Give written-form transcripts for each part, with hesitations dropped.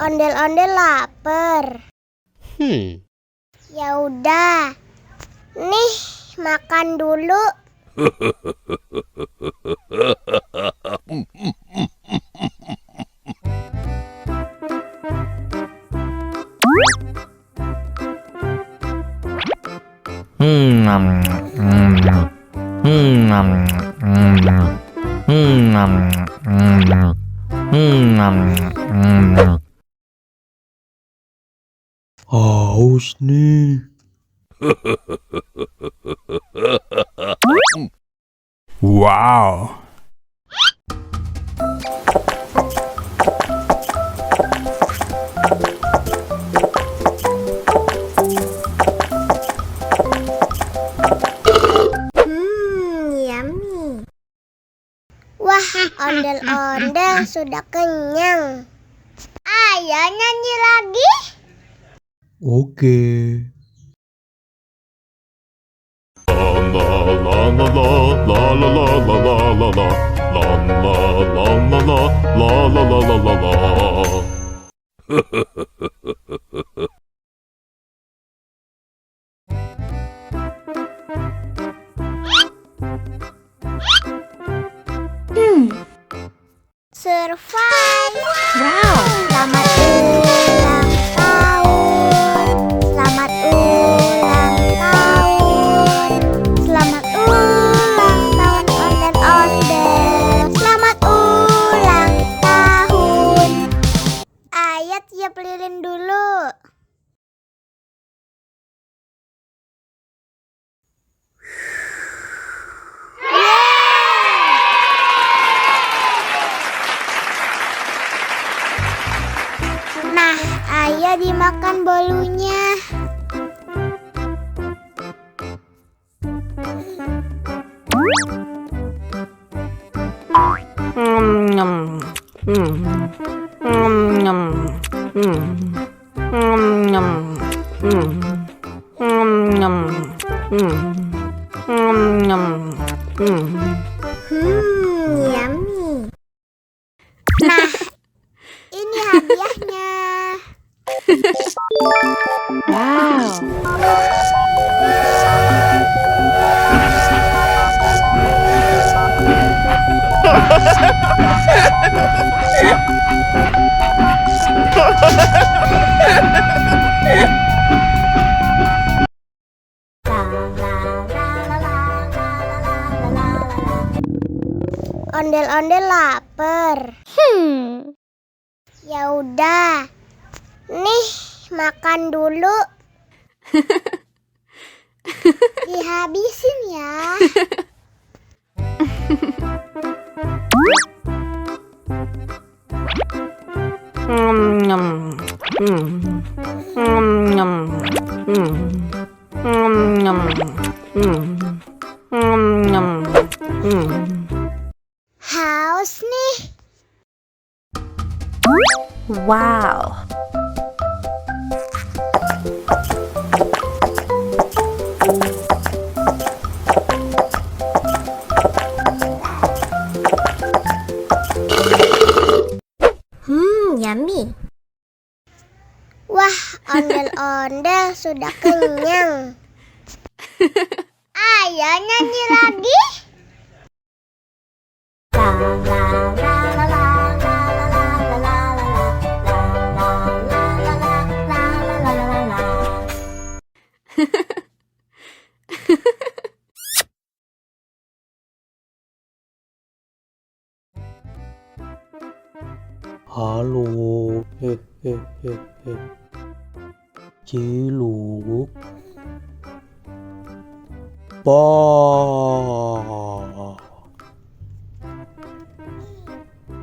Ondel-ondel lapar. Ya udah. Nih, makan dulu. Haus nih. Wow. Yummy. Wah, ondel-ondel sudah kenyang. Ayo nyanyi lagi. Oke. Survive. Wow. Selamat ulang tahun. Selamat ulang tahun. Selamat ulang tahun ondel-ondel. Selamat ulang tahun. Ayo tiup lilin dulu. Nah, ayo dimakan bolunya. Yummy. Nah, ini hadiahnya. Ondel-ondel lapar. Ya udah. Nih, makan dulu. Dihabisin ya. Haus nih. Wow. Yummy. Wah, ondel-ondel sudah kenyang. Ayo nyanyi lagi. Halo. Ciluk. Ba.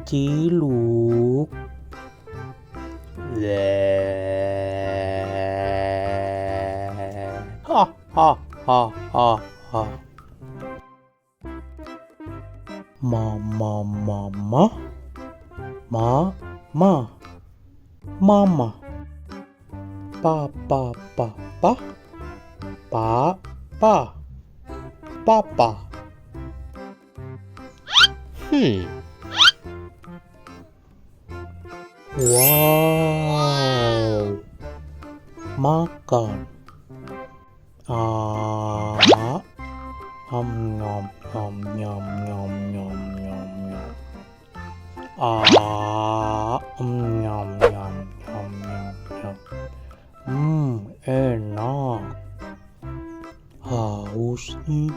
Ciluk. Ha ha ha ha ha. Mama mama. Mama. Papa. Papa. Wow. Makan. Nom nom nom nom nom nom nom nom. Nom nom nom nom nom. Enak. Haus nih.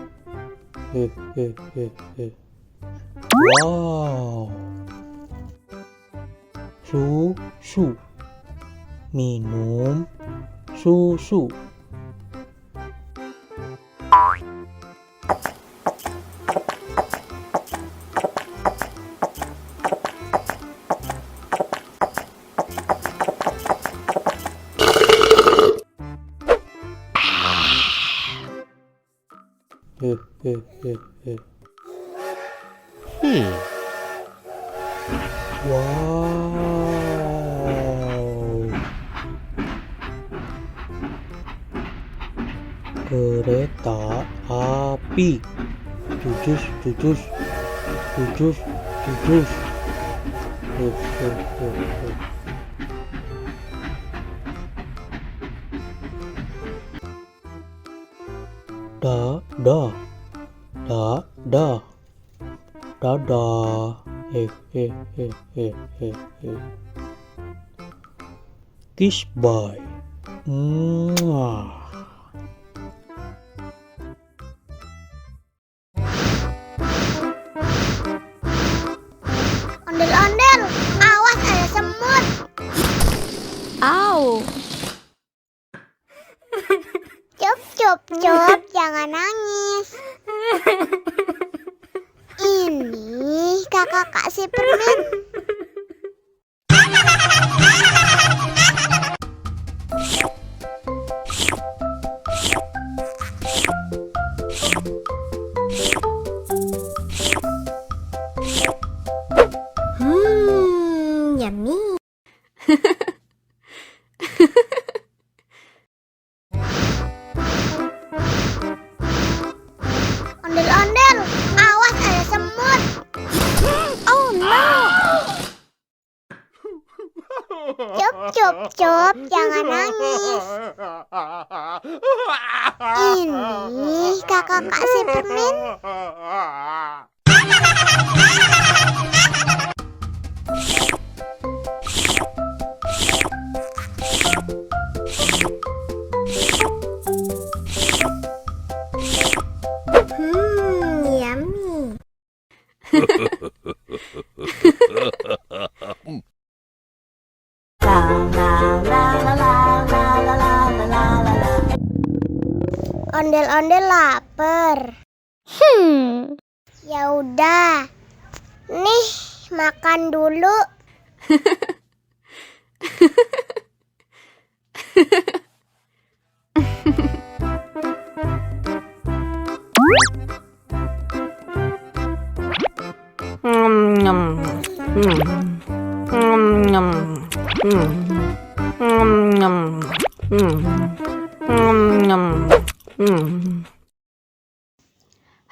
Wow. Susu. Minum susu. Wow. Kereta api. Jujus, jujus, jujus, jujus. Dadah. Dadah. Kiss bye. Mwah. Ondel-ondel, awas ada semut. Ow! Cup, jangan nangis. Ini kakak kasih permen. Yummy. Ondel-ondel, awas ada semut. Oh no! Cup, jangan nangis. Ini kakak kasih permen. Yummy. La la la la la la la la la la la. Ondel-ondel lapar. Ya udah. Nih, makan dulu.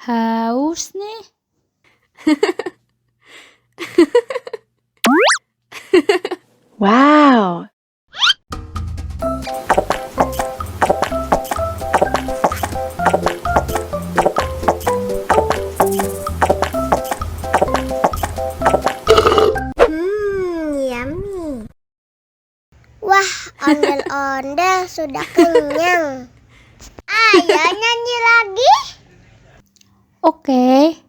Haus nih. Wow. Yummy. Wah, ondel-ondel sudah kenyang. Ayo nyanyi lagi. Oke.